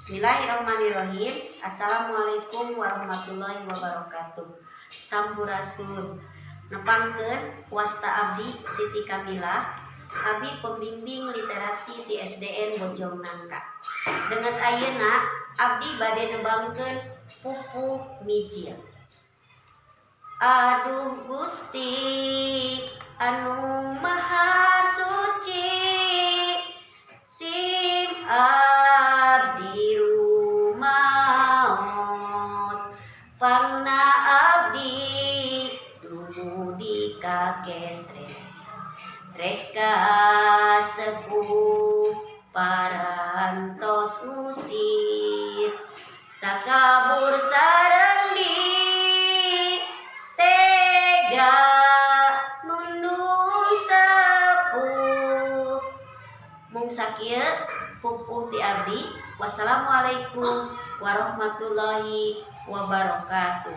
Bismillahirrahmanirrahim. Assalamualaikum warahmatullahi wabarakatuh. Sampurasun. Nepangkeun wasta abdi Siti Kamila, abdi pembimbing literasi di SDN Bojong Nangka. Dengan ayeuna abdi bade nebangkeun pupuk mijil. Aduh Gusti anu maha suci, sim abdi rumaos, pangna abdi dumudi ka kesre, reka sepuh parantos musir, takabur sareng di tega nundung sepuh. Mung sakieu pupuh ti abdi. Wassalamualaikum warahmatullahi wabarakatuh.